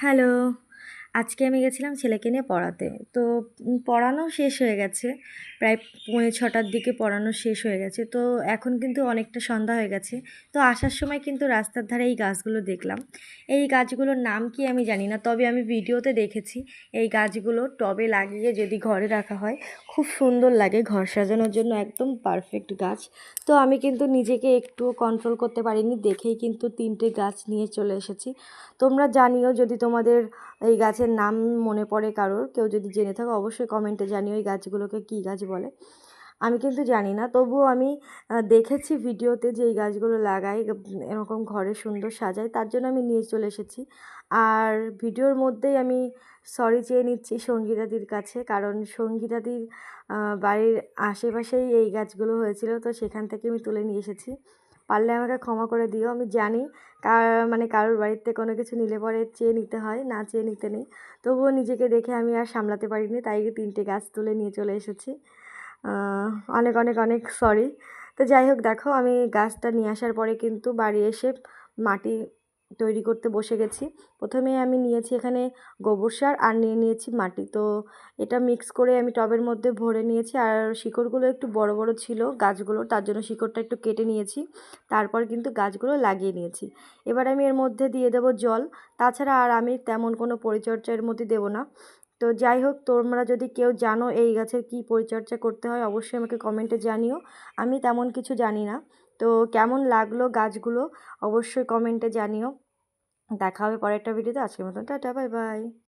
Hello. আজকে আমি গেছিলাম ছেলেকে নিয়ে পড়াতে। তো পড়ানো শেষ হয়ে গেছে। প্রায় পৌনে ৬টার দিকে পড়ানো শেষ হয়ে গেছে। তো এখন কিন্তু অনেকটা সন্ধ্যা হয়ে গেছে। তো আসার সময় কিন্তু রাস্তার ধারে এই গাছগুলো দেখলাম। এই গাছগুলোর নাম কি আমি জানি না। তবে আমি ভিডিওতে দেখেছি এই গাছগুলো টবে লাগিয়ে যদি ঘরে রাখা হয় খুব সুন্দর লাগে। ঘর সাজানোর জন্য একদম পারফেক্ট গাছ। তো আমি কিন্তু নিজেকে একটুও কন্ট্রোল করতে পারিনি। দেখেই কিন্তু ৩টে গাছ নিয়ে চলে এসেছি। তোমরা জানিও যদি তোমাদের এই গাছের নাম মনে পড়ে কারোর, কেউ যদি জেনে থাকো অবশ্যই কমেন্টে জানিও এই গাছগুলোকে কী গাছ বলে। আমি কিন্তু জানি না, তবুও আমি দেখেছি ভিডিওতে যে এই গাছগুলো লাগাই এরকম ঘরে সুন্দর সাজাই, তার জন্য আমি নিয়ে চলে এসেছি। আর ভিডিওর মধ্যেই আমি সরি চেয়ে নিচ্ছি সঙ্গীতাদির কাছে, কারণ সঙ্গীতাদির বাড়ির আশেপাশেই এই গাছগুলো হয়েছিল, তো সেখান থেকে আমি তুলে নিয়ে এসেছি। পারলে আমাকে ক্ষমা করে দিও। আমি জানি কারোর বাড়িতে কোনো কিছু নিলে পরে চেয়ে নিতে হয়, না চেয়ে নিতে নেই। তবুও নিজেকে দেখে আমি আর সামলাতে পারিনি, তাই ৩টে গাছ তুলে নিয়ে চলে এসেছি। অনেক অনেক অনেক সরি। তো যাই হোক, দেখো আমি গাছটা নিয়ে আসার পরে কিন্তু বাড়ি এসে মাটি তৈরি করতে বসে গেছি। প্রথমে আমি নিয়েছি এখানে গোবর সার আর নিয়েছি মাটি। তো এটা মিক্স করে আমি টবের মধ্যে ভরে নিয়েছি। আর শিকড়গুলো একটু বড় বড় ছিল গাছগুলোর, তার জন্য শিকড়টা একটু কেটে নিয়েছি। তারপর কিন্তু গাছগুলো লাগিয়ে নিয়েছি। এবার আমি এর মধ্যে দিয়ে দেবো জল। তাছাড়া আর আমি তেমন কোনো পরিচর্যা এর মধ্যে দেবো না। তো যাই হোক, তোমরা যদি কেউ জানো এই গাছের কী পরিচর্যা করতে হয় অবশ্যই আমাকে কমেন্টে জানিও। আমি তেমন কিছু জানি না। তো কেমন লাগলো গাছগুলো অবশ্যই কমেন্টে জানিও। দেখা হবে পরের একটা ভিডিওতে। আজকের মতন টাটা, বাই বাই।